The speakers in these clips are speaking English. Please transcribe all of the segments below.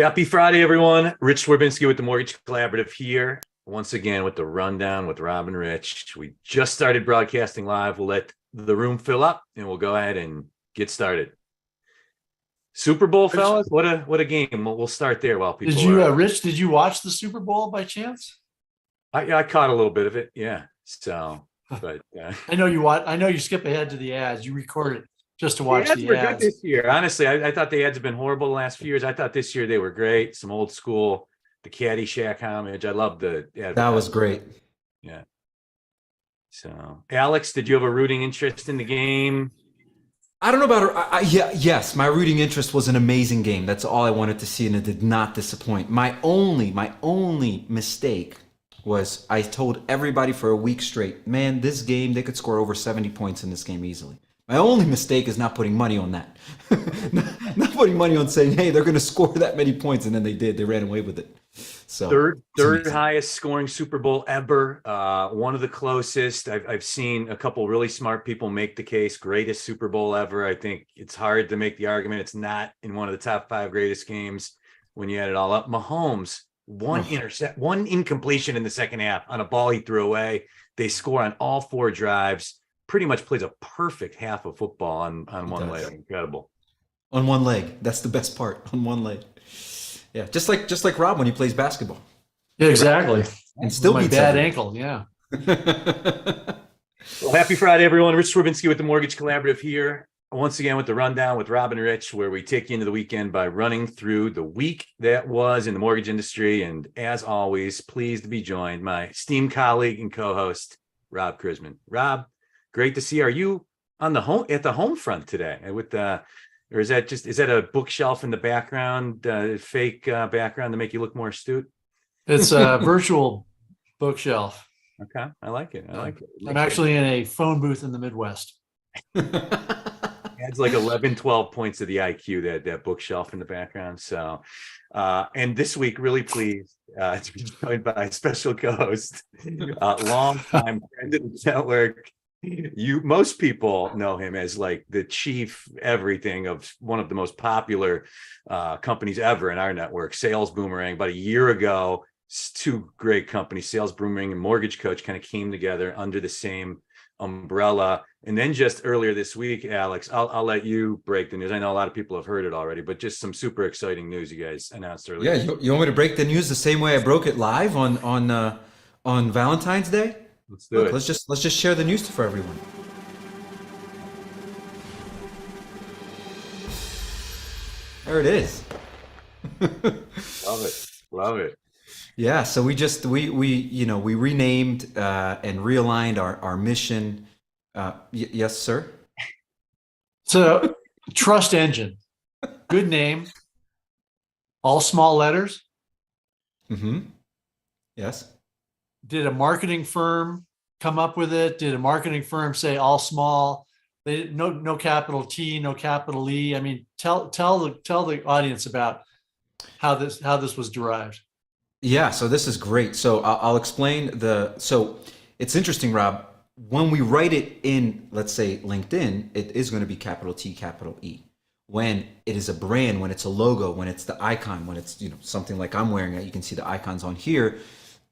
Happy Friday, everyone. Rich Swerbinsky with the Mortgage Collaborative here. Once again with the rundown with Rob and Rich. We just started broadcasting live. We'll let the room fill up and we'll go ahead and get started. Super Bowl, fellas. What a game. We'll start there while people Rich, did you watch the Super Bowl by chance? I caught a little bit of it. Yeah. So, but I know you skip ahead to the ads. You record it just to watch the were ads. good this year. Honestly, I thought the ads have been horrible the last few years. I thought this year they were great. Some old school, the Caddyshack homage. I love the ad. That was great. Yeah. So, Alex, did you have a rooting interest in the game? I don't know about yes, my rooting interest was an amazing game. That's all I wanted to see, and it did not disappoint. My only mistake was I told everybody for a week straight, man, this game, they could score over 70 points in this game easily. My only mistake is not putting money on that. not putting money on saying, hey, they're going to score that many points, and then they did. They ran away with it. So third highest scoring Super Bowl ever. One of the closest. I've seen a couple really smart people make the case. Greatest Super Bowl ever. I think it's hard to make the argument it's not in one of the top 5 greatest games when you add it all up. Mahomes, one incompletion in the second half on a ball he threw away. They score on all 4 drives. Pretty much plays a perfect half of football on one leg. Incredible. On one leg. That's the best part. On one leg. Yeah, just like Rob when he plays basketball. Yeah, exactly. And still my beats bad everyone. ankle. Yeah. Well, happy Friday, everyone. Rich Swerbinsky with the Mortgage Collaborative here. Once again with the rundown with Rob and Rich, where we take you into the weekend by running through the week that was in the mortgage industry. And as always, pleased to be joined my esteemed colleague and co-host, Rob Krisman. Rob, great to see you. Are you on the home front today with or is that a bookshelf in the background, fake background to make you look more astute? It's a virtual bookshelf. Okay. I like it. I'm actually in a phone booth in the Midwest. Adds like 11, 12 points to the IQ, that bookshelf in the background. So, and this week, really pleased to be joined by a special co-host, longtime friend of the network. Most people know him as like the chief everything of one of the most popular companies ever in our network, Sales Boomerang. About a year ago, 2 great companies, Sales Boomerang and Mortgage Coach, kind of came together under the same umbrella. And then just earlier this week, Alex, I'll let you break the news. I know a lot of people have heard it already, but just some super exciting news you guys announced earlier. Yeah, you want me to break the news the same way I broke it live on Valentine's Day? Let's do it. Let's just share the news for everyone. There it is. Love it. Yeah, so we renamed and realigned our mission. Yes, sir. So, Trust Engine, good name. All small letters. Mm-hmm. Yes. Did a marketing firm come up with it? Did a marketing firm say all small? They no capital T, no capital E. I mean, tell the audience about how this was derived. Yeah, so this is great. So I'll explain so it's interesting, Rob. When we write it in, let's say LinkedIn, it is going to be capital T, capital E. When it is a brand, when it's a logo, when it's the icon, when it's something like I'm wearing it, you can see the icons on here.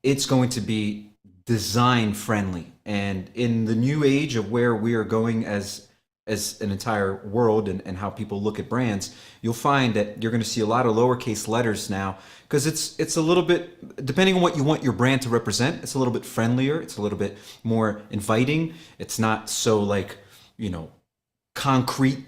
It's going to be design friendly. And in the new age of where we are going as an entire world and how people look at brands, you'll find that you're going to see a lot of lowercase letters now, because it's a little bit, depending on what you want your brand to represent, it's a little bit friendlier, it's a little bit more inviting. It's not so like, concrete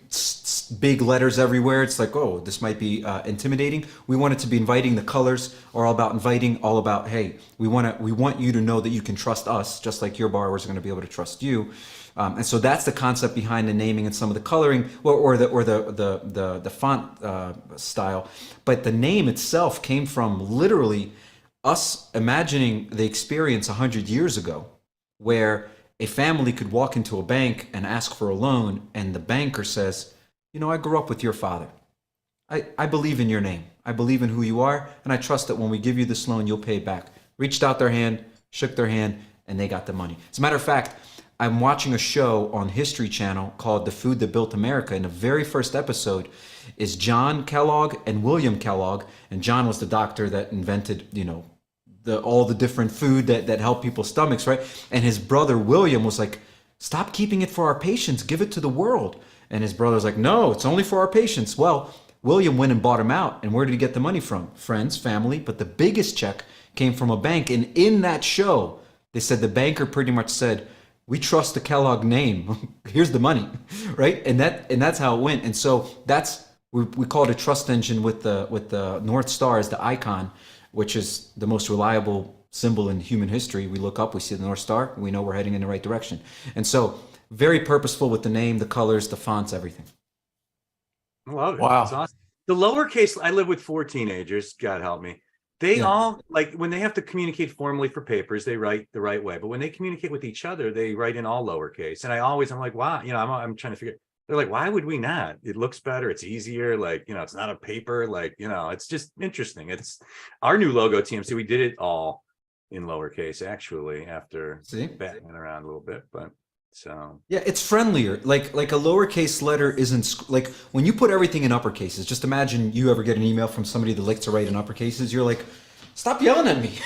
big letters everywhere. It's like, oh, this might be intimidating. We want it to be inviting. The colors are all about inviting, all about, hey, we want you to know that you can trust us, just like your borrowers are going to be able to trust you. And so that's the concept behind the naming and some of the coloring, or the font style. But the name itself came from literally us imagining the experience 100 years ago, where a family could walk into a bank and ask for a loan, and the banker says, I grew up with your father. I believe in your name. I believe in who you are, and I trust that when we give you this loan, you'll pay it back. Reached out their hand, shook their hand, and they got the money. As a matter of fact, I'm watching a show on History Channel called The Food That Built America. And the very first episode is John Kellogg and William Kellogg. And John was the doctor that invented, all the different food that helped people's stomachs, right? And his brother William was like, stop keeping it for our patients, give it to the world. And his brother's like, no, it's only for our patients. Well, William went and bought him out. And where did he get the money from? Friends, family, but the biggest check came from a bank. And in that show, they said the banker pretty much said, we trust the Kellogg name. Here's the money, right? And that's how it went. And so we call it a trust engine with the North Star as the icon, which is the most reliable symbol in human history. We look up, we see the North Star, and we know we're heading in the right direction. And so very purposeful with the name, the colors, the fonts, everything. Love it. Wow. That's awesome. The lowercase, I live with 4 teenagers, God help me. They all, like, when they have to communicate formally for papers, they write the right way. But when they communicate with each other, they write in all lowercase. And I'm like, wow, I'm trying to figure, they're like, why would we not? It looks better. It's easier. Like, it's not a paper. Like, it's just interesting. It's our new logo, TMC. We did it all in lowercase, actually, after batting it around a little bit. But so yeah, it's friendlier. Like a lowercase letter isn't like when you put everything in uppercases. Just imagine you ever get an email from somebody that likes to write in uppercases. You're like, stop yelling at me.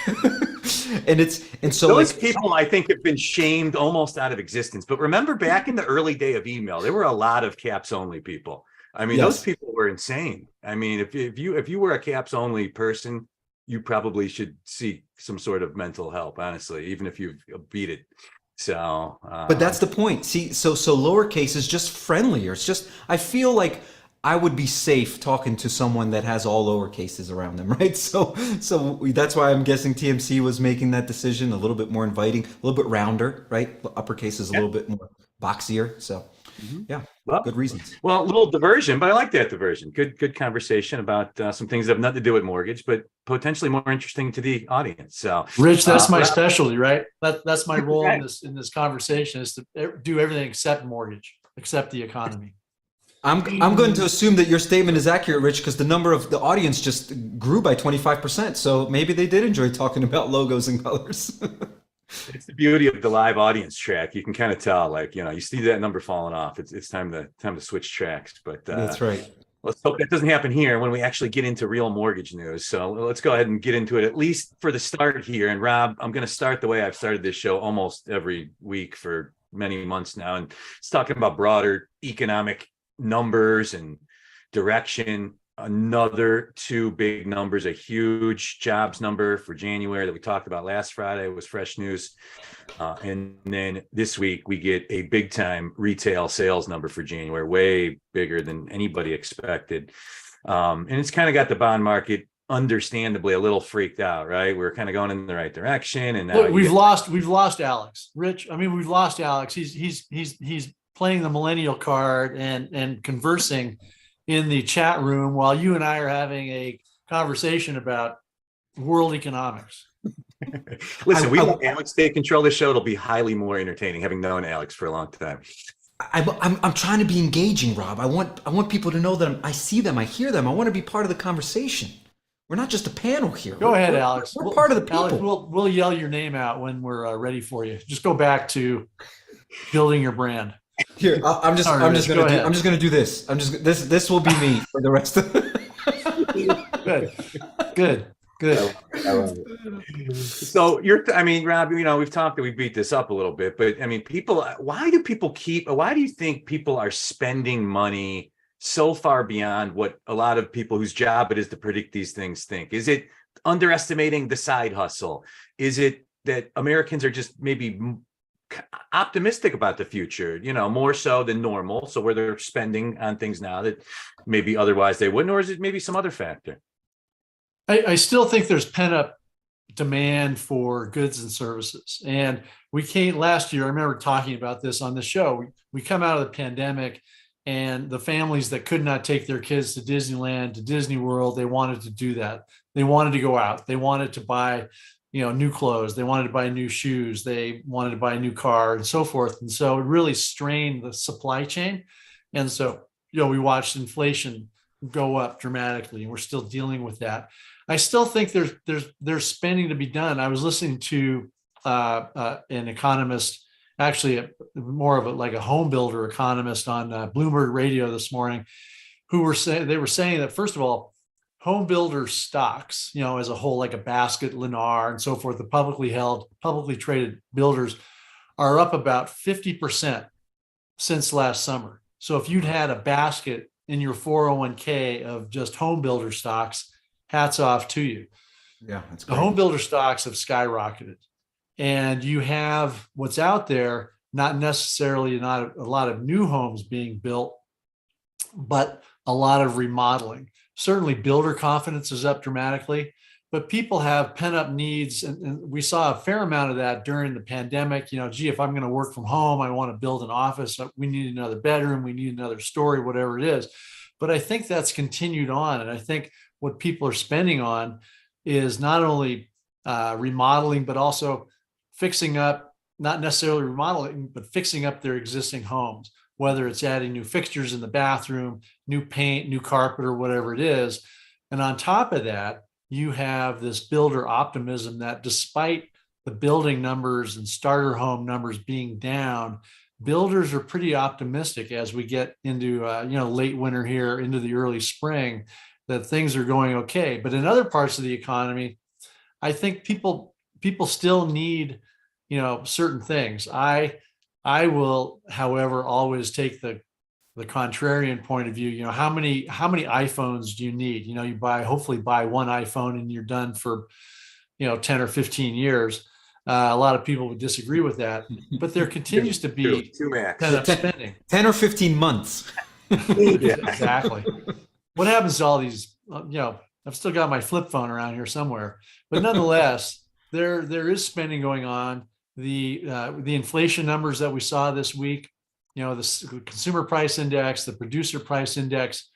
and so those people, I think, have been shamed almost out of existence. But remember, back in the early day of email, there were a lot of caps only people. I mean, those people were insane. I mean, if you were a caps only person, you probably should seek some sort of mental help, honestly, even if you've beat it. So, but that's the point. See, so lowercase is just friendlier. It's just, I feel like I would be safe talking to someone that has all lowercases around them, right? So that's why I'm guessing TMC was making that decision, a little bit more inviting, a little bit rounder, right? Uppercase is a little bit more boxier. So good reasons. Well, a little diversion, but I like that diversion. Good conversation about some things that have nothing to do with mortgage, but potentially more interesting to the audience. So, Rich, that's my specialty, right? That's my role in this conversation, is to do everything except mortgage, except the economy. I'm going to assume that your statement is accurate, Rich, because the number of the audience just grew by 25%. So maybe they did enjoy talking about logos and colors. It's the beauty of the live audience track. You can kind of tell, like, you see that number falling off. It's time to switch tracks. But that's right. Let's hope that doesn't happen here when we actually get into real mortgage news. So let's go ahead and get into it, at least for the start here. And Rob, I'm going to start the way I've started this show almost every week for many months now. And it's talking about broader economic numbers and direction. Another 2 big numbers, a huge jobs number for January that we talked about last Friday was fresh news. And then this week we get a big time retail sales number for January, way bigger than anybody expected. And it's kind of got the bond market understandably a little freaked out, right? We're kind of going in the right direction. And now look, we've lost Alex. Rich, I mean, we've lost Alex. He's playing the millennial card and conversing in the chat room while you and I are having a conversation about world economics. Listen, we let Alex take control of the show. It'll be highly more entertaining, having known Alex for a long time. I'm trying to be engaging, Rob. I want people to know that I see them, I hear them. I want to be part of the conversation. We're not just a panel here. Go ahead, Alex. We're part of the people. Alex, we'll yell your name out when we're ready for you. Just go back to building your brand. Here, I'm just gonna do this. This will be me for the rest of Good. So Rob, we've talked that we beat this up a little bit, but I mean, why do you think people are spending money so far beyond what a lot of people whose job it is to predict these things think? Is it underestimating the side hustle? Is it that Americans are just maybe optimistic about the future, more so than normal, so where they're spending on things now that maybe otherwise they wouldn't? Or is it maybe some other factor? I still think there's pent-up demand for goods and services. And last year, I remember talking about this on the show. We come out of the pandemic, and the families that could not take their kids to Disneyland, to Disney World, they wanted to do that. They wanted to go out. They wanted to buy new clothes. They wanted to buy new shoes. They wanted to buy a new car and so forth. And so it really strained the supply chain. And so, we watched inflation go up dramatically, and we're still dealing with that. I still think there's spending to be done. I was listening to an economist actually more of like a home builder economist on Bloomberg Radio this morning, who were saying that, first of all, home builder stocks, as a whole, like a Basket, Lennar, and so forth, the publicly held, publicly traded builders are up about 50% since last summer. So if you'd had a basket in your 401k of just home builder stocks, hats off to you. Yeah, that's The great. home builder stocks have skyrocketed, and you have what's out there, not necessarily not a lot of new homes being built, but a lot of remodeling. Certainly builder confidence is up dramatically, but people have pent up needs. And we saw a fair amount of that during the pandemic. Gee, if I'm going to work from home, I want to build an office. We need another bedroom. We need another story, whatever it is. But I think that's continued on. And I think what people are spending on is not only remodeling, but also fixing up, not necessarily remodeling, but fixing up their existing homes, whether it's adding new fixtures in the bathroom, new paint, new carpet, or whatever it is. And on top of that, you have this builder optimism that despite the building numbers and starter home numbers being down, builders are pretty optimistic as we get into late winter here into the early spring, that things are going okay. But in other parts of the economy, I think people still need certain things. I will, however, always take the contrarian point of view. How many iPhones do you need? You hopefully buy one iPhone and you're done for 10 or 15 years. A lot of people would disagree with that, but there continues to be kind of spending. 10 or 15 months. Exactly. What happens to all these? I've still got my flip phone around here somewhere, but nonetheless, there is spending going on. The inflation numbers that we saw this week, the consumer price index, the producer price index,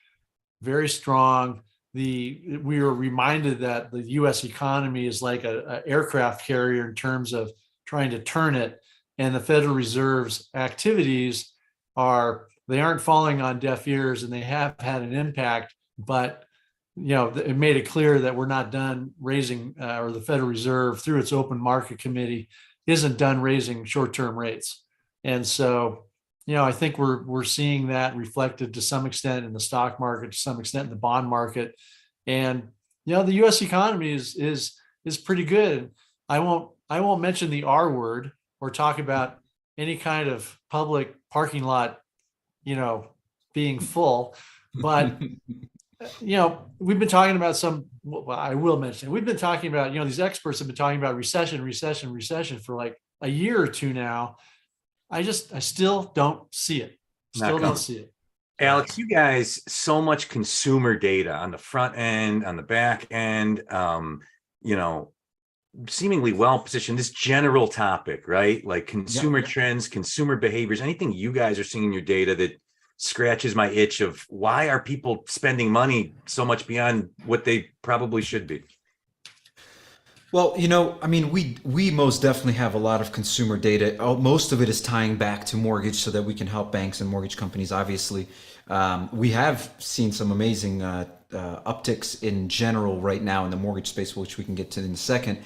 very strong. We were reminded that the U.S. economy is like an aircraft carrier in terms of trying to turn it, and the Federal Reserve's activities aren't falling on deaf ears, and they have had an impact. But it made it clear that we're not done raising, or the Federal Reserve, through its open market committee, isn't done raising short-term rates. And so, I think we're seeing that reflected to some extent in the stock market, to some extent in the bond market. And the U.S. economy is pretty good. I won't mention the R word or talk about any kind of public parking lot, being full, but we've been talking about I will mention, we've been talking about, these experts have been talking about recession for like a year or two now. I still don't see it. Don't see it. Alex, you guys, so much consumer data on the front end, on the back end, seemingly well positioned. This general topic, right? Like consumer trends, consumer behaviors, anything you guys are seeing in your data that scratches my itch of why are people spending money so much beyond what they probably should be? Well, we most definitely have a lot of consumer data. Most of it is tying back to mortgage so that we can help banks and mortgage companies, obviously. We have seen some amazing upticks in general right now in the mortgage space, which we can get to in a second.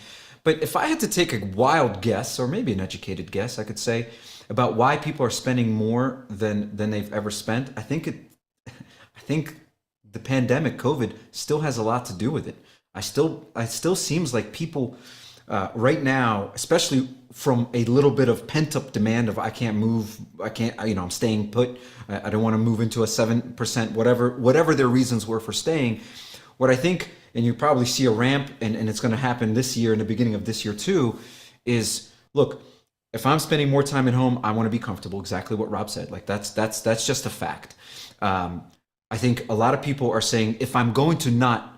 But if I had to take a wild guess, or maybe an educated guess, I could say, about why people are spending more than they've ever spent, I think the pandemic, COVID, still has a lot to do with it. It still seems like people right now, especially from a little bit of pent up demand of I can't move, I'm staying put, I don't want to move into a 7%, whatever their reasons were for staying. What I think, and you probably see a ramp, and it's going to happen this year, in the beginning of this year too, is look, if I'm spending more time at home, I want to be comfortable. Exactly what Rob said. Like that's just a fact. I think a lot of people are saying, if I'm going to not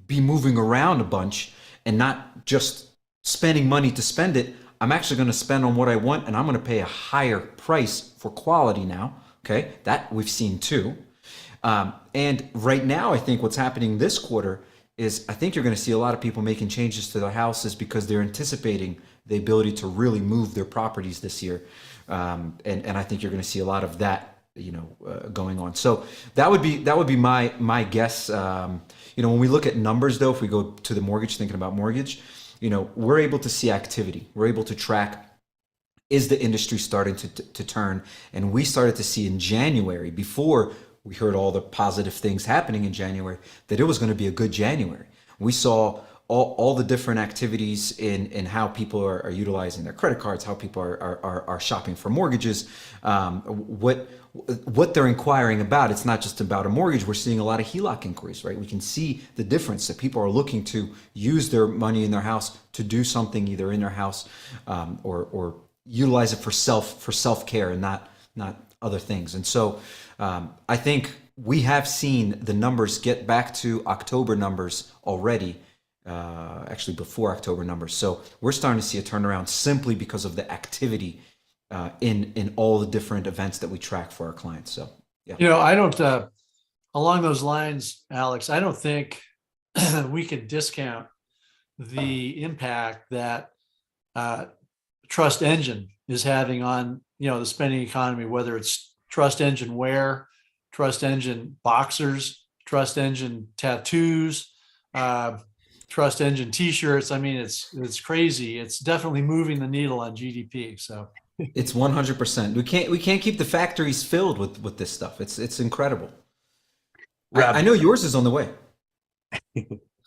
be moving around a bunch and not just spending money to spend it, I'm actually going to spend on what I want, and I'm going to pay a higher price for quality now. Okay, that we've seen too. And right now, I think what's happening this quarter is I think you're going to see a lot of people making changes to their houses because they're anticipating the ability to really move their properties this year. And I think you're going to see a lot of that, going on. So that would be my guess. When we look at numbers, though, if we go to the mortgage, thinking about mortgage, we're able to see activity. We're able to track is the industry starting to turn? And we started to see in January, before we heard all the positive things happening in January, that it was going to be a good January. We saw all the different activities in how people are utilizing their credit cards, how people are shopping for mortgages, what they're inquiring about. It's not just about a mortgage. We're seeing a lot of HELOC inquiries, right? We can see the difference that people are looking to use their money in their house to do something either in their house or utilize it for self-care and not other things. And so I think we have seen the numbers get back to October numbers already, actually before October numbers. So we're starting to see a turnaround simply because of the activity in all the different events that we track for our clients. So yeah. I don't along those lines, Alex, I don't think we can discount the impact that Trust Engine is having on the spending economy, whether it's Trust Engine wear, Trust Engine boxers, Trust Engine tattoos, Trust Engine t-shirts. I mean, it's crazy. It's definitely moving the needle on GDP. So it's 100%. We can't keep the factories filled with this stuff. It's incredible. Rob, I know yours is on the way.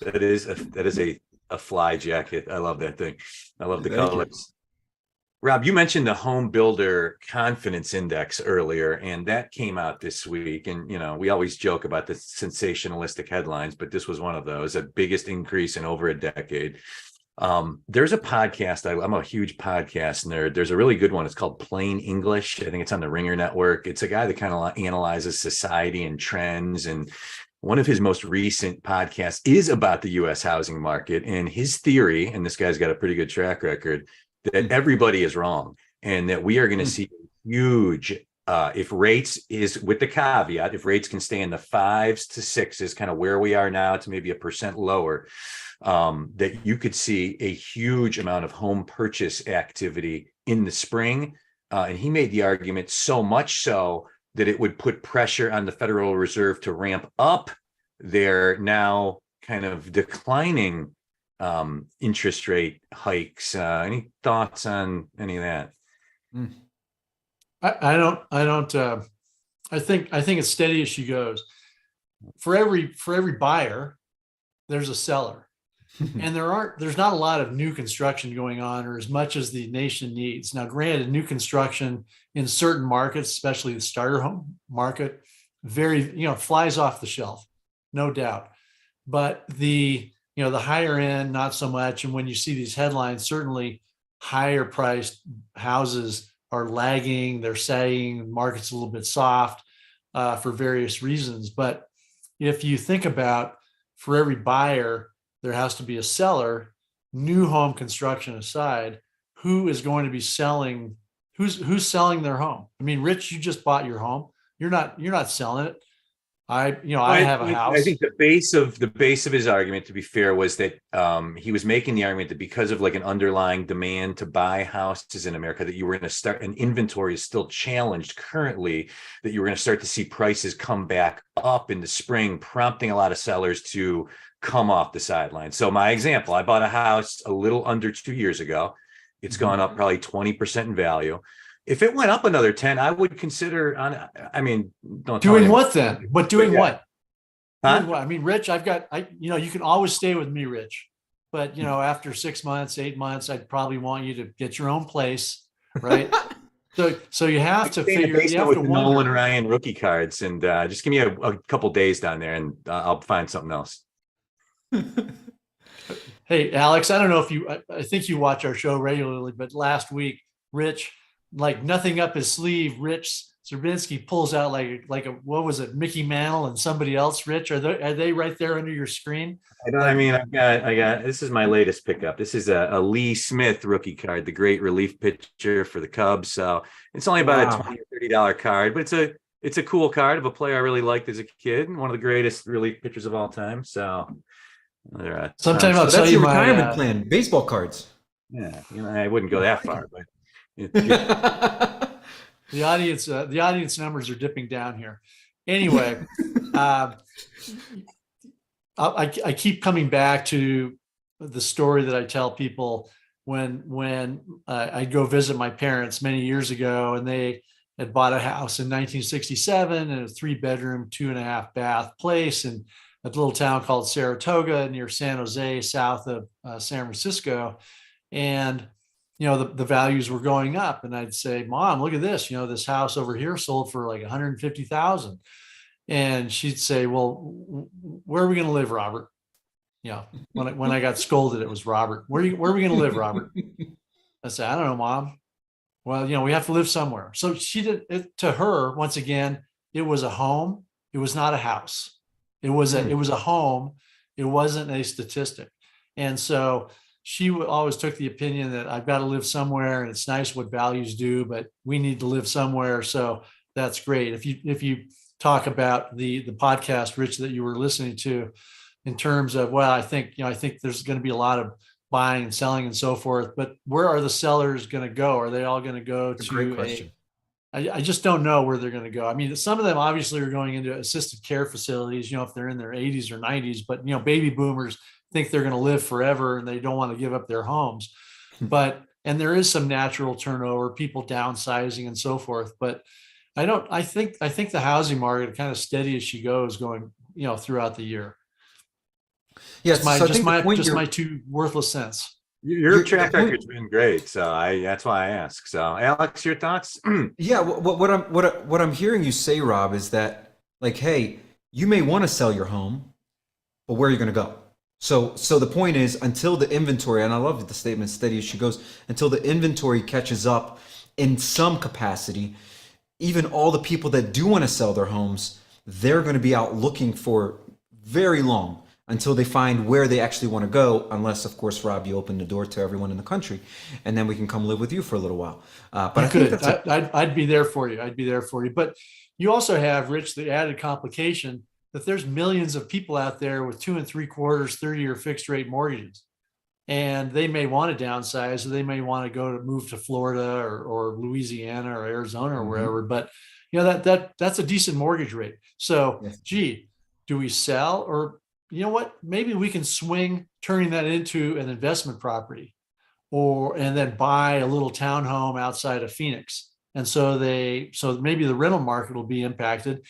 That is a fly jacket. I love that thing. I love the colors. Rob, you mentioned the home builder confidence index earlier, and that came out this week. And, we always joke about the sensationalistic headlines, but this was one of those, the biggest increase in over a decade. There's a podcast. I'm a huge podcast nerd. There's a really good one. It's called Plain English. I think it's on the Ringer Network. It's a guy that kind of analyzes society and trends. And one of his most recent podcasts is about the U.S. housing market. And his theory, and this guy's got a pretty good track record, that everybody is wrong and that we are going to see huge, if rates is with the caveat, if rates can stay in the 5s to 6s, kind of where we are now to maybe 1% lower, that you could see a huge amount of home purchase activity in the spring. And he made the argument so much so that it would put pressure on the Federal Reserve to ramp up their now kind of declining interest rate hikes. Any thoughts on any of that? I don't. I think it's steady as she goes. For every buyer, there's a seller, and there's not a lot of new construction going on, or as much as the nation needs. Now, granted, new construction in certain markets, especially the starter home market, flies off the shelf, no doubt. But the higher end, not so much. And when you see these headlines, certainly higher priced houses are lagging, they're sagging, the market's a little bit soft for various reasons. But if you think about, for every buyer, there has to be a seller, new home construction aside, who is going to be selling, who's selling their home? I mean, Rich, you just bought your home. You're not selling it. I have a house. I think the base of his argument, to be fair, was that he was making the argument that because of like an underlying demand to buy houses in America, that you were going to start, and inventory is still challenged currently, that you were going to start to see prices come back up in the spring, prompting a lot of sellers to come off the sidelines. So my example, I bought a house a little under 2 years ago. It's gone up probably 20% in value. If it went up another 10, I would consider don't doing what then? But doing what? Huh? Doing what? I mean, Rich, you can always stay with me, Rich. But after 6 months, 8 months, I'd probably want you to get your own place, right? so you have to figure. You have with to the wonder. Nolan Ryan rookie cards, and just give me a couple days down there, and I'll find something else. Hey, Alex, I don't know if I think you watch our show regularly, but last week, Rich, like nothing up his sleeve, Rich Zerbinski pulls out like a what was it, Mickey Mantle and somebody else. Rich, are they right there under your screen? I got this is my latest pickup. This is a Lee Smith rookie card, the great relief pitcher for the Cubs. So it's only about a $20 or $30 card, but it's a cool card of a player I really liked as a kid, and one of the greatest relief pitchers of all time. So sometime I'll tell that's you your my retirement plan, baseball cards. Yeah, I wouldn't go that far, but the audience numbers are dipping down here. Anyway, I keep coming back to the story that I tell people when I'd go visit my parents many years ago, and they had bought a house in 1967 and a 3-bedroom, 2.5-bath place in a little town called Saratoga near San Jose, south of San Francisco. And the values were going up, and I'd say, Mom, look at this, this house over here sold for like 150,000. And she'd say, well, where are we going to live, Robert? When I got scolded, it was Robert. Where are we going to live, Robert? I said, I don't know, Mom. Well, we have to live somewhere. So she did it. To her, once again, it was a home. It was not a house. It was a home. It wasn't a statistic. And so she always took the opinion that I've got to live somewhere, and it's nice what values do, but we need to live somewhere. So that's great. If you talk about the podcast, Rich, that you were listening to, in terms of, well, I think there's going to be a lot of buying and selling and so forth, but where are the sellers going to go? Are they all going to go to Great question. I just don't know where they're going to go. I mean, some of them obviously are going into assisted care facilities, if they're in their 80s or 90s, but baby boomers think they're going to live forever and they don't want to give up their homes. And there is some natural turnover, people downsizing and so forth. But I think the housing market kind of steady as she goes going, throughout the year. Yes, just my 2 worthless cents. Your track record's been great, so that's why I ask. So, Alex, your thoughts? Yeah, what I'm hearing you say, Rob, is that, like, hey, you may want to sell your home, but where are you going to go? So the point is, until the inventory, and I love the statement, steady as she goes, until the inventory catches up in some capacity, even all the people that do want to sell their homes, they're going to be out looking for very long until they find where they actually want to go, unless, of course, Rob, you open the door to everyone in the country, and then we can come live with you for a little while. But I'd be there for you. I'd be there for you. But you also have, Rich, the added complication that there's millions of people out there with 2 3/4 30-year fixed rate mortgages, and they may want to downsize, or they may want to move to Florida or Louisiana or Arizona or wherever. But that's a decent mortgage rate. So, gee, do we sell, or you know what? Maybe we can swing turning that into an investment property, and then buy a little townhome outside of Phoenix. And so maybe the rental market will be impacted.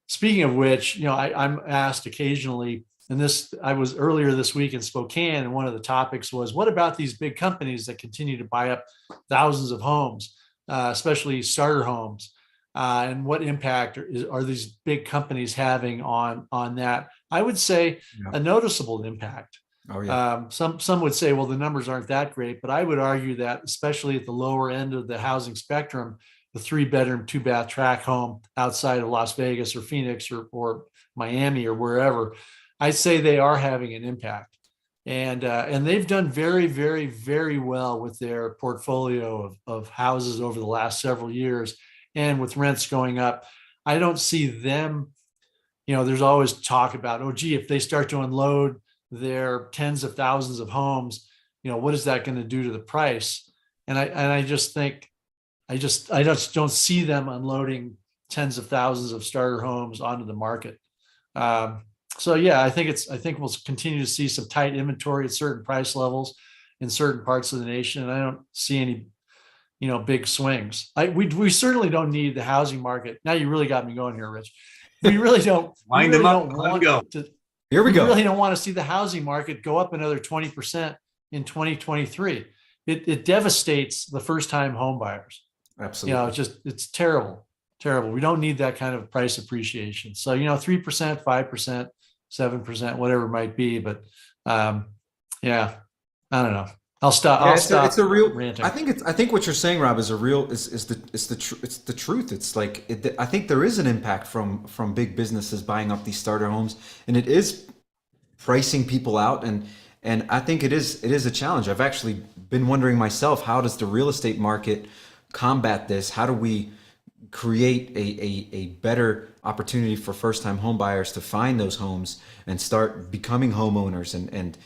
Speaking of which, I'm asked occasionally, and I was earlier this week in Spokane, and one of the topics was, what about these big companies that continue to buy up thousands of homes, especially starter homes? And what impact are these big companies having on that? I would say a noticeable impact. Oh, yeah. Some would say, well, the numbers aren't that great, but I would argue that, especially at the lower end of the housing spectrum, the 3-bedroom, 2-bath tract home outside of Las Vegas or Phoenix or Miami or wherever, I'd say they are having an impact. And they've done very, very, very well with their portfolio of houses over the last several years. And with rents going up, I don't see them, there's always talk about, oh, gee, if they start to unload their tens of thousands of homes, what is that going to do to the price? And I just think, I just don't see them unloading tens of thousands of starter homes onto the market. So yeah, I think we'll continue to see some tight inventory at certain price levels in certain parts of the nation. And I don't see any, big swings. We certainly don't need the housing market. Now you really got me going here, Rich. We really don't. Wind them up. Let go. Here we go. We really don't want to see the housing market go up another 20% in 2023. It devastates the first-time home buyers. Absolutely. It's terrible. We don't need that kind of price appreciation. So, 3%, 5%, 7%, whatever it might be. But I don't know. I'll stop. It's a real ranting. I think what you're saying, Rob, is the truth. It's like, I think there is an impact from big businesses buying up these starter homes, and it is pricing people out, and I think it is a challenge. I've actually been wondering myself, how does the real estate market combat this? How do we create a better opportunity for first-time home buyers to find those homes and start becoming homeowners, and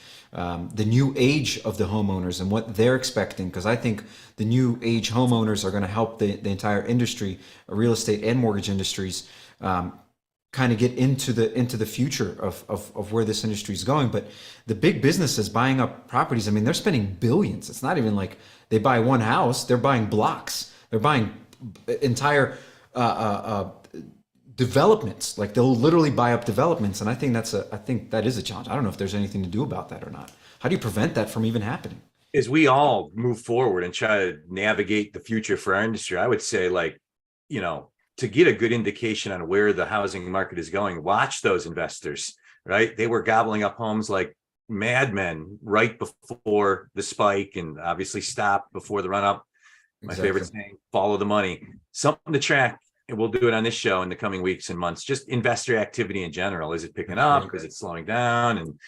the new age of the homeowners and what they're expecting? Because I think the new age homeowners are going to help the entire industry, real estate and mortgage industries, kind of get into the future of where this industry is going. But the big businesses buying up properties, I mean, they're spending billions. It's not even like they buy one house; they're buying blocks. They're buying entire developments. Like they'll literally buy up developments, and I think that is a challenge. I don't know if there's anything to do about that or not. How do you prevent that from even happening? As we all move forward and try to navigate the future for our industry, I would say, like, to get a good indication on where the housing market is going, watch those investors, right? They were gobbling up homes like madmen right before the spike, and obviously stopped before the run up. My favorite saying, follow the money. Something to track, and we'll do it on this show in the coming weeks and months. Just investor activity in general. Is it picking up? Is it slowing down? And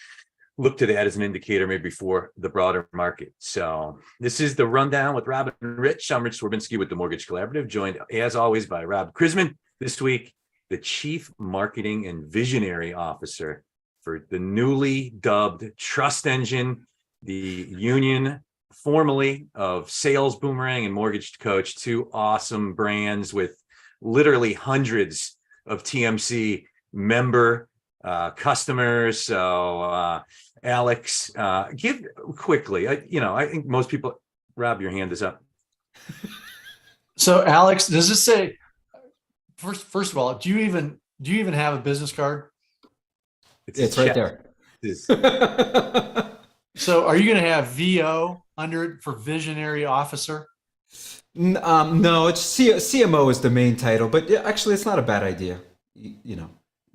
look to that as an indicator maybe for the broader market. So this is the Rundown with Rob and Rich. I'm Rich Swerbinsky with the Mortgage Collaborative, joined as always by Rob Krisman. This week, the Chief Marketing and Visionary Officer for the newly dubbed Trust Engine, the union formerly of Sales Boomerang and Mortgage Coach, two awesome brands with literally hundreds of TMC member customers. So Alex, give quickly, I think most people, Rob, your hand is up. So Alex, does this say, first of all, do you even have a business card? It's right there. So are you going to have VO under it for Visionary Officer? No, it's CMO is the main title, but actually it's not a bad idea.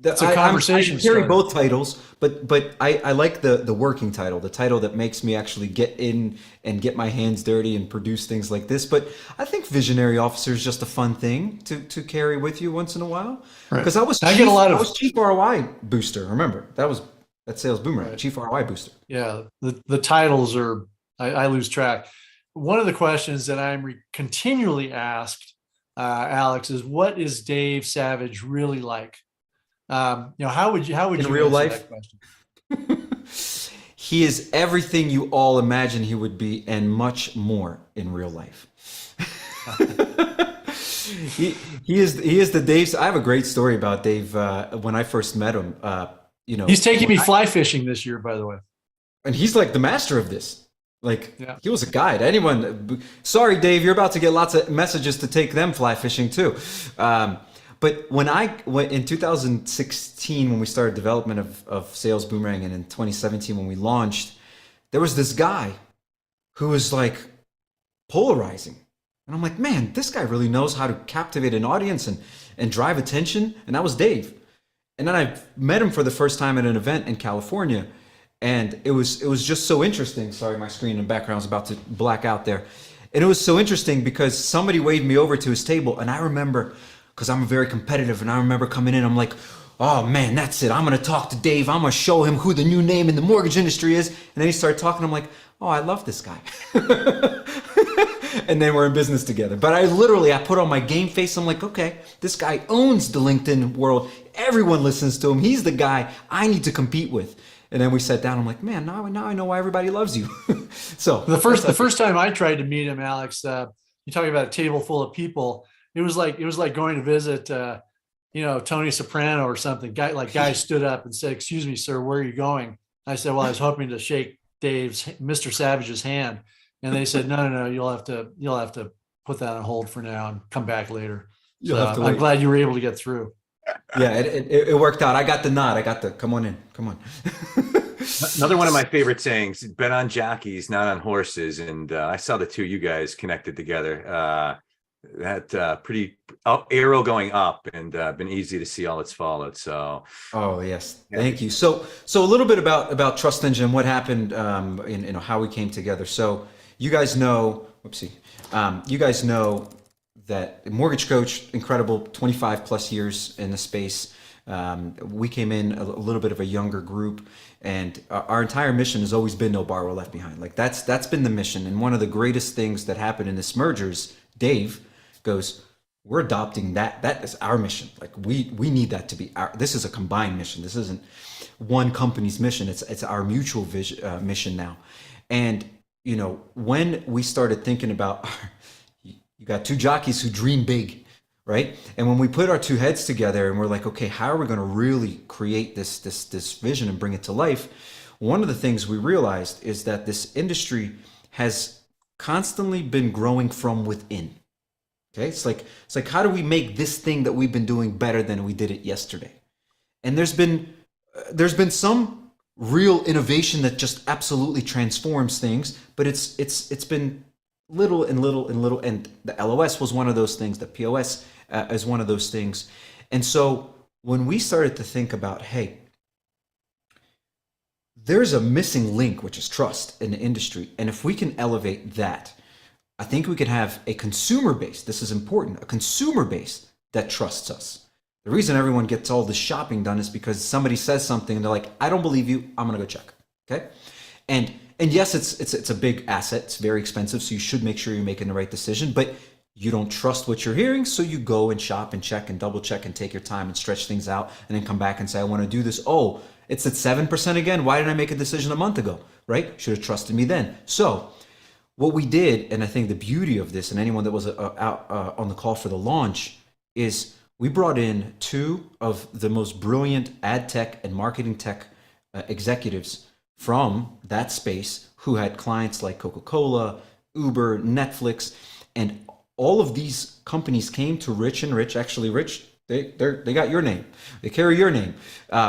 It's a conversation I carry starter. both titles, but I like the working title, the title that makes me actually get in and get my hands dirty and produce things like this. But I think Visionary Officer is just a fun thing to carry with you once in a while. Because I was Chief ROI Booster. Remember, that's Sales Boomerang, right. Chief ROI Booster. Yeah, the titles are, I lose track. One of the questions that I'm continually asked, Alex, is what is Dave Savage really like? How would you in real answer life? That question? He is everything you all imagine he would be, and much more in real life. he is the Dave. I have a great story about Dave. When I first met him, he's taking me fly fishing this year, by the way, and he's like the master of this. He was a guide. Sorry, Dave, you're about to get lots of messages to take them fly fishing too. But when in 2016, when we started development of Sales Boomerang, and in 2017 when we launched, there was this guy who was like polarizing. And I'm like, man, this guy really knows how to captivate an audience and drive attention. And that was Dave. And then I met him for the first time at an event in California. And it was just so interesting. Sorry, my screen in the background was about to black out there. And it was so interesting because somebody waved me over to his table. And I remember, because I'm very competitive, and I remember coming in, I'm like, oh man, that's it. I'm going to talk to Dave. I'm going to show him who the new name in the mortgage industry is. And then he started talking. I'm like, oh, I love this guy. And then we're in business together. But I put on my game face. I'm like, okay, this guy owns the LinkedIn world. Everyone listens to him. He's the guy I need to compete with. And then we sat down. I'm like, man, now I know why everybody loves you. So the first time I tried to meet him, Alex, you're talking about a table full of people. It was like going to visit, Tony Soprano or something. Guy stood up and said, "Excuse me, sir, where are you going?" I said, "Well, I was hoping to shake Mr. Savage's hand," and they said, "No, you'll have to put that on hold for now and come back later." I'm glad you were able to get through. Yeah, it worked out. I got the nod. I got the come on in, come on. Another one of my favorite sayings: "Bet on jockeys, not on horses." And I saw the two of you guys connected together. That pretty arrow going up, and been easy to see all it's followed. So yes, thank you. So a little bit about Trust Engine, what happened, how we came together. So you guys know, you guys know that Mortgage Coach, incredible, 25 plus years in the space. We came in a little bit of a younger group, and our entire mission has always been no borrower left behind. Like that's been the mission. And one of the greatest things that happened in this merger is Dave goes, we're adopting that. That is our mission. Like we need that to be this is a combined mission. This isn't one company's mission. It's our mutual mission now. And when we started thinking about, you got two jockeys who dream big, right? And when we put our two heads together and we're like, okay, how are we going to really create this vision and bring it to life? One of the things we realized is that this industry has constantly been growing from within. Okay, it's like how do we make this thing that we've been doing better than we did it yesterday? And there's been some real innovation that just absolutely transforms things, but it's been little and little and little. And the LOS was one of those things. The POS is one of those things. And so when we started to think about, hey, there's a missing link, which is trust in the industry, and if we can elevate that, I think we could have a consumer base. This is important, a consumer base that trusts us. The reason everyone gets all this shopping done is because somebody says something and they're like, I don't believe you, I'm gonna go check. Okay. And yes, it's a big asset. It's very expensive. So you should make sure you're making the right decision, but you don't trust what you're hearing. So you go and shop and check and double check and take your time and stretch things out and then come back and say, I want to do this. Oh, it's at 7% again. Why didn't I make a decision a month ago? Right? Should have trusted me then. So what we did, and I think the beauty of this, and anyone that was out on the call for the launch, is we brought in two of the most brilliant ad tech and marketing tech executives from that space who had clients like Coca-Cola, Uber, Netflix, and all of these companies came to Rich and Rich. Actually, Rich, they got your name. They carry your name.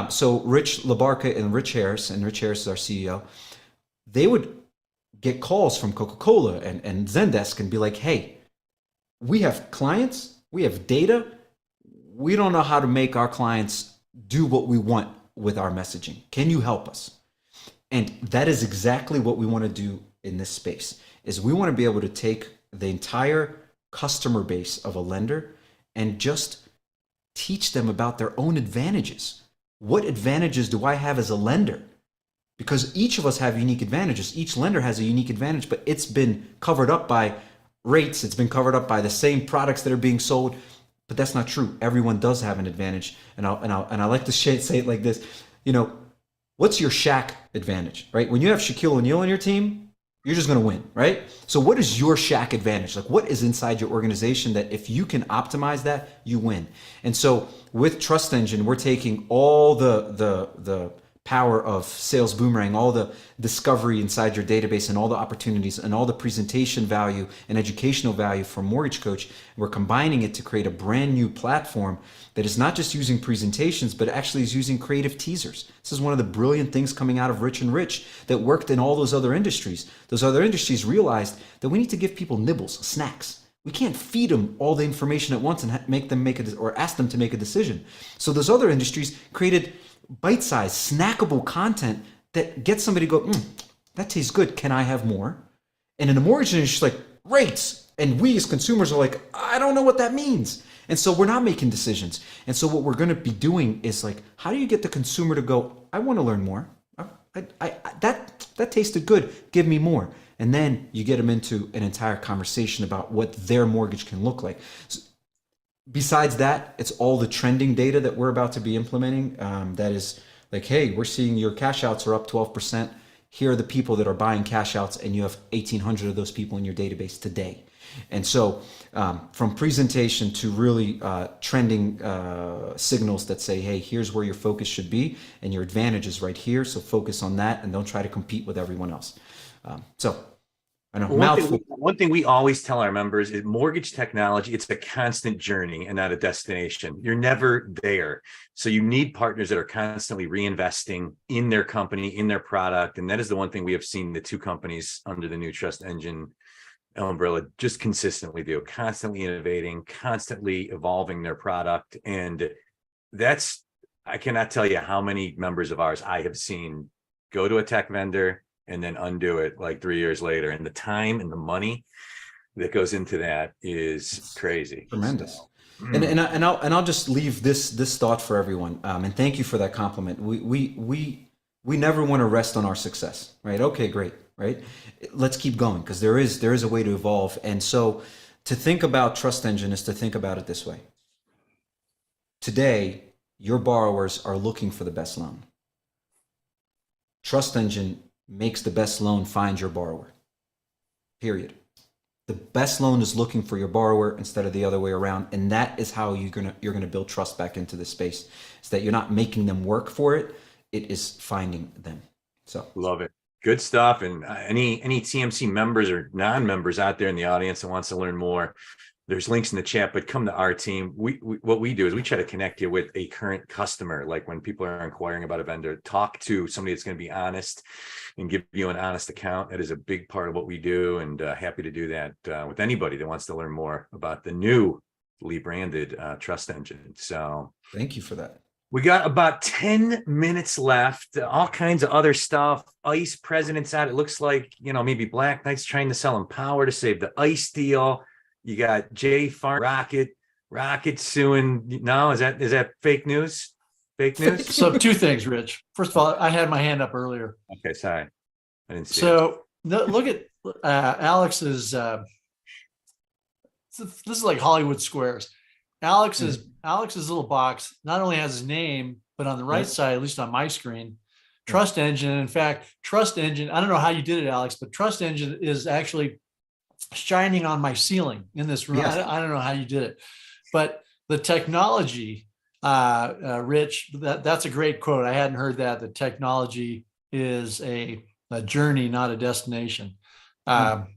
So Rich Labarca and Rich Harris is our CEO. They would get calls from Coca-Cola and Zendesk and be like, hey, we have clients, we have data. We don't know how to make our clients do what we want with our messaging. Can you help us? And that is exactly what we want to do in this space, is we want to be able to take the entire customer base of a lender and just teach them about their own advantages. What advantages do I have as a lender? Because each of us have unique advantages. Each lender has a unique advantage, but it's been covered up by rates. It's been covered up by the same products that are being sold, but that's not true. Everyone does have an advantage. And I like to say it like this, what's your Shaq advantage, right? When you have Shaquille O'Neal on your team, you're just going to win, right? So what is your Shaq advantage? Like, what is inside your organization that if you can optimize that, you win? And so with Trust Engine, we're taking all the power of Sales Boomerang, all the discovery inside your database and all the opportunities and all the presentation value and educational value from Mortgage Coach. We're combining it to create a brand new platform that is not just using presentations, but actually is using creative teasers. This is one of the brilliant things coming out of Rich and Rich that worked in all those other industries. Those other industries realized that we need to give people nibbles, snacks. We can't feed them all the information at once and or ask them to make a decision. So those other industries created bite-sized, snackable content that gets somebody to go, that tastes good. Can I have more? And in the mortgage industry, like rates. And we as consumers are like, I don't know what that means. And so we're not making decisions. And so what we're going to be doing is like, how do you get the consumer to go, I want to learn more. That tasted good. Give me more. And then you get them into an entire conversation about what their mortgage can look like. So, besides that, it's all the trending data that we're about to be implementing. That is like, hey, we're seeing your cash outs are up 12%. Here are the people that are buying cash outs, and you have 1,800 of those people in your database today. And so from presentation to really trending signals that say, hey, here's where your focus should be, and your advantage is right here. So focus on that and don't try to compete with everyone else. So I know, one thing we always tell our members is mortgage technology, it's a constant journey and not a destination. You're never there. So you need partners that are constantly reinvesting in their company, in their product. And that is the one thing we have seen the two companies under the new Trust Engine umbrella just consistently do, constantly innovating, constantly evolving their product. And I cannot tell you how many members of ours I have seen go to a tech vendor and then undo it like 3 years later. And the time and the money that goes into that is crazy. Tremendous. So, and I'll just leave this thought for everyone. And thank you for that compliment. We never want to rest on our success, right? Okay, great, right? Let's keep going, because there is a way to evolve. And so to think about Trust Engine is to think about it this way. Today, your borrowers are looking for the best loan. Trust Engine makes the best loan find your borrower. Period. The best loan is looking for your borrower instead of the other way around, and that is how you're gonna build trust back into this space. Is that you're not making them work for it; it is finding them. So Love it. Good stuff. And any TMC members or non-members out there in the audience that wants to learn more, there's links in the chat, but come to our team. We what we do is we try to connect you with a current customer. Like when people are inquiring about a vendor, talk to somebody that's going to be honest and give you an honest account. That is a big part of what we do, and happy to do that with anybody that wants to learn more about the newly branded Trust Engine. So thank you for that. we got about 10 minutes left. All kinds of other stuff. ICE president's out. It looks like, maybe Black Knight's trying to sell him power to save the ICE deal. You got Jay Farn, Rocket suing. No, is that fake news? Fake news? So two things, Rich. First of all, I had my hand up earlier. Okay, sorry. I didn't see it. So look at Alex's. This is like Hollywood Squares. Alex's little box not only has his name, but on the right side, at least on my screen, Trust Engine. In fact, Trust Engine, I don't know how you did it, Alex, but Trust Engine is actually shining on my ceiling in this room. Yes. I don't know how you did it, but the technology, Rich, that's a great quote. I hadn't heard that. The technology is a journey, not a destination. I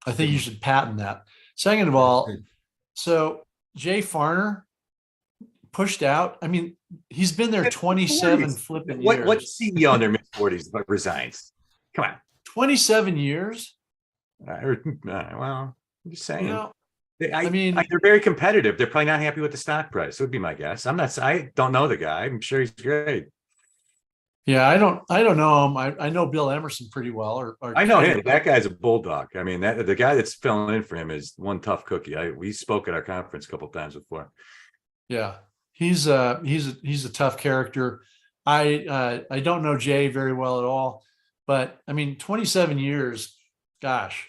think you should patent that. Second of all, so Jay Farner pushed out. I mean, he's been there 27 flipping years. What CEO in their mid-40s resigns? Come on. 27 years? Well, I'm just saying. I mean, they're very competitive. They're probably not happy with the stock price. Would be my guess. I don't know the guy. I'm sure he's great. Yeah, I don't know him. I know Bill Emerson pretty well. I know him. That guy's a bulldog. I mean, the guy that's filling in for him is one tough cookie. We spoke at our conference a couple of times before. Yeah, he's a tough character. I don't know Jay very well at all, but I mean, 27 years. Gosh,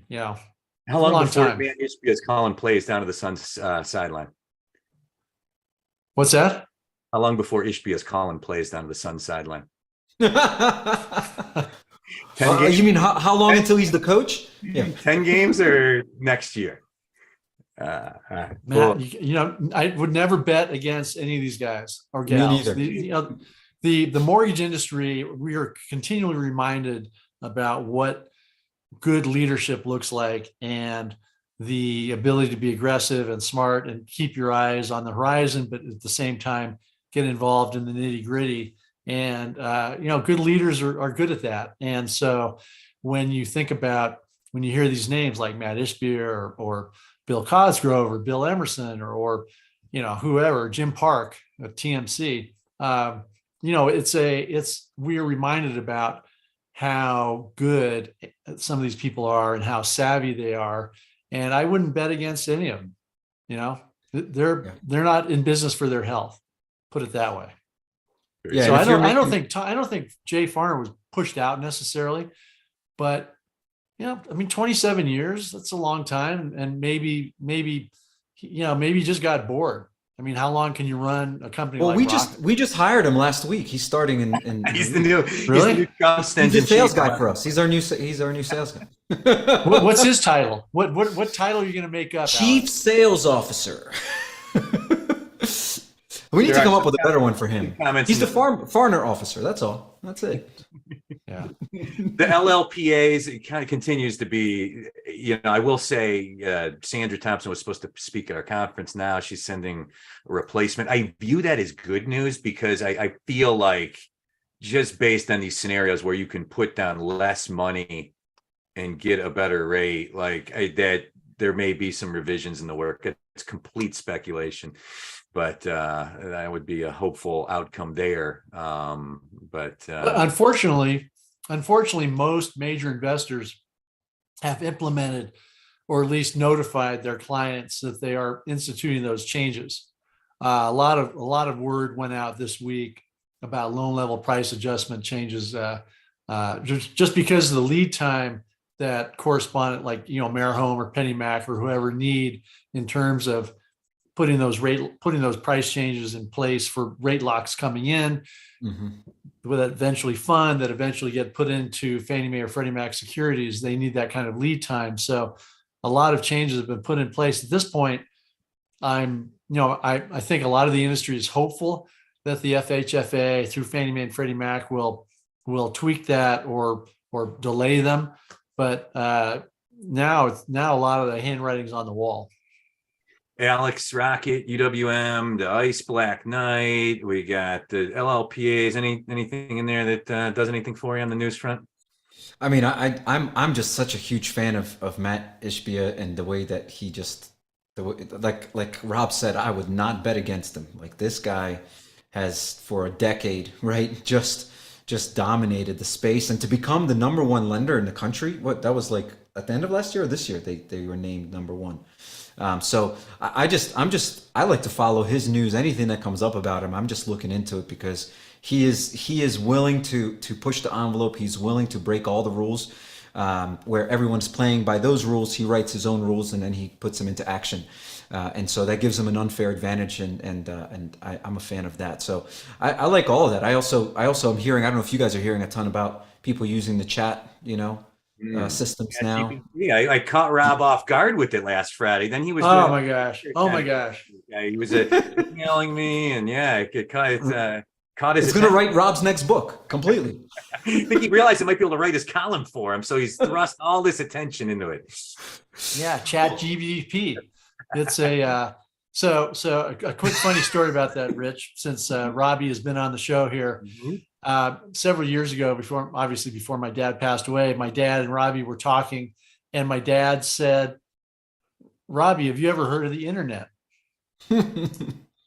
yeah. How long before man history as Colin plays down to the Suns sideline? What's that? How long before Ishbia's Colin plays down to the Suns sideline? You mean how long until he's the coach? Yeah. 10 games or next year? Matt, I would never bet against any of these guys or gals. The mortgage industry, we are continually reminded about what good leadership looks like and the ability to be aggressive and smart and keep your eyes on the horizon, but at the same time, get involved in the nitty gritty. And, good leaders are good at that. And so when you hear these names like Matt Ishbia or Bill Cosgrove or Bill Emerson or whoever, Jim Park of TMC, we're reminded about how good some of these people are and how savvy they are. And I wouldn't bet against any of them. They're not in business for their health. Put it that way. Yeah. So I don't think Jay Farner was pushed out necessarily, but 27 years, that's a long time. And maybe he just got bored. I mean, how long can you run a company? Well, like we just hired him last week. He's starting in he's the new he's the sales guy for us. He's our new sales guy. What's his title? What title are you going to make up? Chief Alex? Sales Officer. We need to come up with a better one for him. He's the Farner officer. That's all. That's it. Yeah. The LLPAs, it kind of continues to be, I will say Sandra Thompson was supposed to speak at our conference now. She's sending a replacement. I view that as good news because I feel like just based on these scenarios where you can put down less money and get a better rate, that there may be some revisions in the work. It's complete speculation. But that would be a hopeful outcome there. But unfortunately, most major investors have implemented or at least notified their clients that they are instituting those changes. A lot of word went out this week about loan level price adjustment changes, just because of the lead time that correspondent like Marihome or PennyMac or whoever need in terms of putting those price changes in place for rate locks coming in, with that eventually get put into Fannie Mae or Freddie Mac securities. They need that kind of lead time. So a lot of changes have been put in place. At this point, I think a lot of the industry is hopeful that the FHFA through Fannie Mae and Freddie Mac will tweak that or delay them. But now a lot of the handwriting's on the wall. Alex Rocket, UWM, the Ice Black Knight. We got the LLPAs. Anything in there that does anything for you on the news front? I mean, I'm just such a huge fan of Matt Ishbia and the way that he just the way, like Rob said, I would not bet against him. Like this guy has for a decade, right, just dominated the space, and to become the number one lender in the country. What that was like at the end of last year or this year, they were named number one. So I like to follow his news. Anything that comes up about him, I'm just looking into it because he is willing to push the envelope. He's willing to break all the rules. Where everyone's playing by those rules, he writes his own rules and then he puts them into action. And so that gives him an unfair advantage, and I'm a fan of that. So I like all of that. I also am hearing, I don't know if you guys are hearing a ton about people using the chat, systems now. Yeah, I caught Rob off guard with it last Friday. Then he was. Oh my gosh! Oh my gosh! Yeah, he was emailing me, and it caught his. It's going to write Rob's next book completely. I think he realized he might be able to write his column for him, so he's thrust all this attention into it. Yeah, Chat GBP. It's a so a quick funny story about that, Rich. Since Robbie has been on the show here. Mm-hmm. Several years ago, before my dad passed away, my dad and Robbie were talking, and my dad said, "Robbie, have you ever heard of the internet?"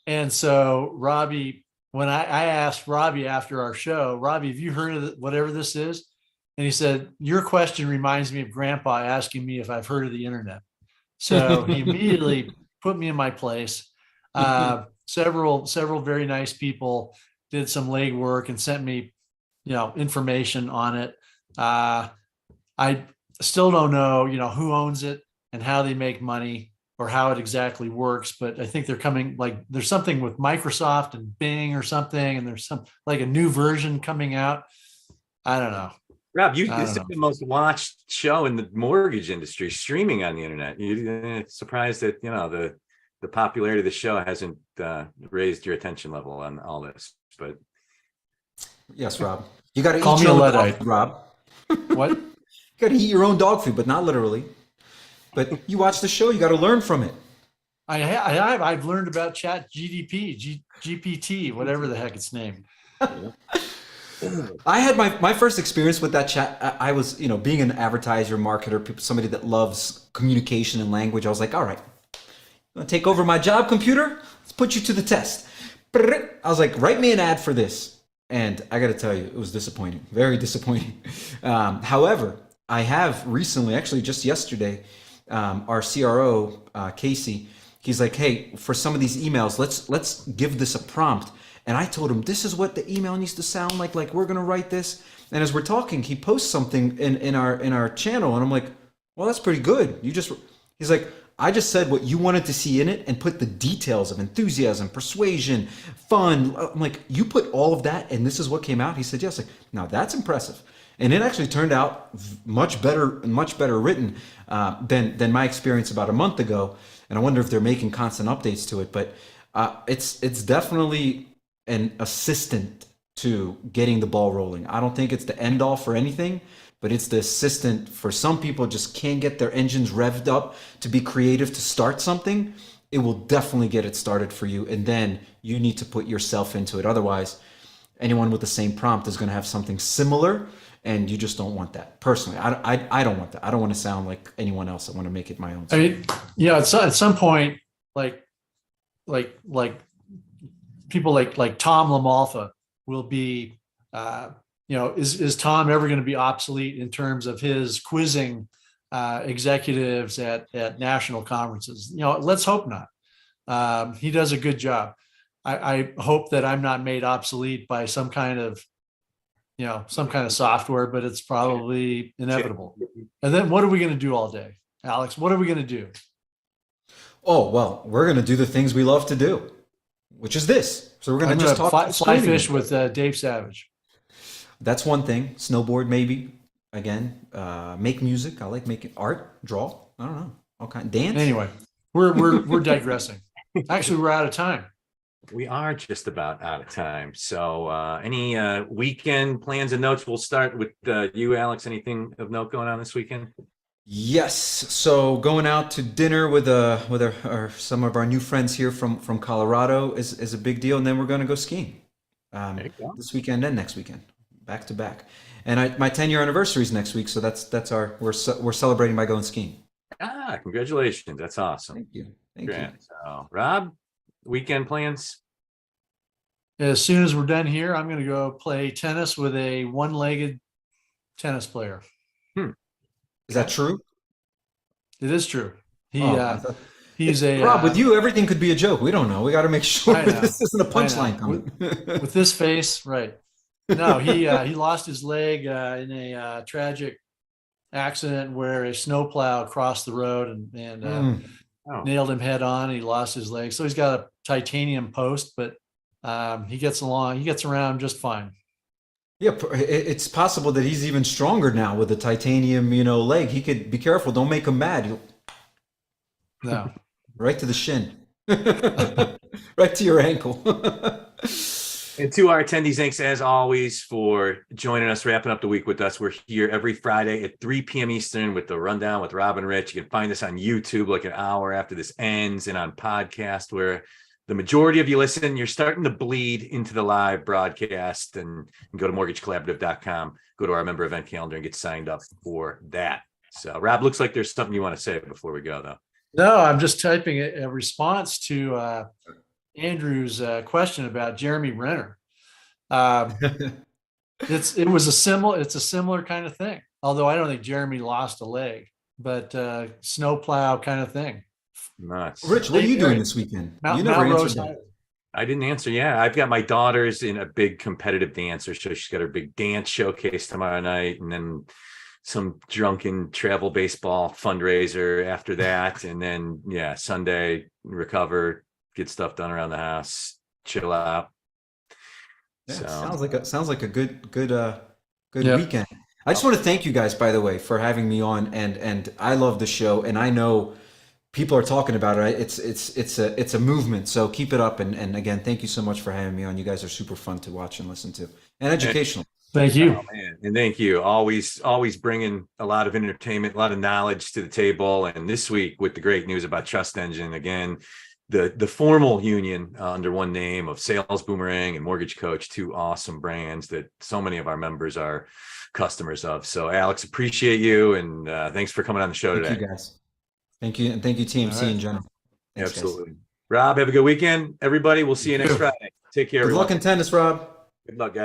And so Robbie, when I asked Robbie after our show, "Robbie, have you heard of whatever this is?" And he said, "Your question reminds me of Grandpa asking me if I've heard of the internet." So he immediately put me in my place. Several very nice people did some legwork and sent me, information on it. I still don't know, who owns it and how they make money or how it exactly works. But I think they're coming, like there's something with Microsoft and Bing or something, and there's some like a new version coming out. I don't know. Rob, this is the most watched show in the mortgage industry, streaming on the internet. You're surprised that the popularity of the show hasn't raised your attention level on all this. But yes, Rob, you got to call eat me a your own Luddite, dog food, Rob. What? You got to eat your own dog food, but not literally. But you watch the show, you got to learn from it. I've learned about Chat GPT, whatever the heck it's named. I had my first experience with that chat. I was, being an advertiser, marketer, somebody that loves communication and language. I was like, all right, you want to take over my job, computer? Let's put you to the test. I was like, write me an ad for this. And I got to tell you, it was disappointing, very disappointing. However, I have recently, actually just yesterday, our CRO, Casey, he's like, hey, for some of these emails, let's give this a prompt. And I told him, this is what the email needs to sound like we're going to write this. And as we're talking, he posts something in our channel. And I'm like, well, that's pretty good. He's like, I just said what you wanted to see in it and put the details of enthusiasm, persuasion, fun. I'm like, you put all of that and this is what came out? He said, yes. Like, now that's impressive. And it actually turned out much better written than my experience about a month ago. And I wonder if they're making constant updates to it. But it's definitely an assistant to getting the ball rolling. I don't think it's the end all for anything, but it's the assistant for some people just can't get their engines revved up to be creative to start something. It will definitely get it started for you. And then you need to put yourself into it. Otherwise, anyone with the same prompt is going to have something similar. And you just don't want that. Personally, I don't want that. I don't want to sound like anyone else. I want to make it my own. I mean, at some point, like people like Tom LaMalfa will be, is Tom ever going to be obsolete in terms of his quizzing executives at national conferences? Let's hope not. He does a good job. I hope that I'm not made obsolete by some kind of software, but it's probably inevitable. And then what are we going to do all day, Alex? What are we going to do? Oh, well, we're going to do the things we love to do, which is this. So we're going to just talk fly fish with Dave Savage. That's one thing. Snowboard, maybe. Again, make music. I like making art, draw. I don't know. All kind dance. Anyway, we're digressing. Actually, we're out of time. We are just about out of time. So any weekend plans and notes? We'll start with you, Alex. Anything of note going on this weekend? Yes. So going out to dinner with some of our new friends here from Colorado is a big deal, and then we're going to go skiing There you go. this weekend and next weekend, back to back. And my 10-year anniversary is next week, so that's our we're celebrating by going skiing. Ah, congratulations. That's awesome. Thank you. Thank you. Grant. So, Rob, weekend plans? As soon as we're done here, I'm going to go play tennis with a one-legged tennis player. Is that true? It is true. He Oh, I thought- he's a Rob, with you, everything could be a joke. We don't know. We got to make sure I know. this isn't a I know. punchline coming. with this face, right? No, he lost his leg in a tragic accident where a snowplow crossed the road and Oh, nailed him head on. He lost his leg, so he's got a titanium post, but he gets around just fine. Yeah, it's possible that he's even stronger now with the titanium, leg. He could be careful. Don't make him mad. No, Right to the shin, right to your ankle. and to our attendees, thanks as always for joining us, wrapping up the week with us. We're here every Friday at 3 p.m. Eastern with the Rundown with Rob and Rich. You can find us on YouTube like an hour after this ends, and on podcast where the majority of you listen. You're starting to bleed into the live broadcast, and go to mortgagecollaborative.com, go to our member event calendar and get signed up for that. So, Rob, looks like there's something you want to say before we go, though. no, I'm just typing a response to Andrew's question about Jeremy Renner. It's a similar kind of thing. Although I don't think Jeremy lost a leg, but snowplow kind of thing. Nuts. Rich, what are you doing this weekend? You never answered that. I didn't answer. Yeah, I've got my daughter's in a big competitive dancer, so she's got her big dance showcase tomorrow night, and then some drunken travel baseball fundraiser after that, and then Sunday recover, get stuff done around the house, chill out. Yeah, So sounds like a good Yeah. weekend. I just want to thank you guys, by the way, for having me on, and I love the show, and I know people are talking about it. It's a movement, so keep it up, and again, thank you so much for having me on. You guys are super fun to watch and listen to, and educational. Thank you. Oh, man. And thank you. Always bringing a lot of entertainment, a lot of knowledge to the table. And this week with the great news about Trust Engine, again, the formal union under one name of Sales Boomerang and Mortgage Coach, two awesome brands that so many of our members are customers of. So, Alex, appreciate you, and thanks for coming on the show today. Thank you, guys. Thank you, and thank you, TMC All right. in general. Thanks, guys. Absolutely. Rob, have a good weekend. Everybody, we'll see you next Friday. Take care, Good everyone. luck in tennis, Rob. Good luck, guys.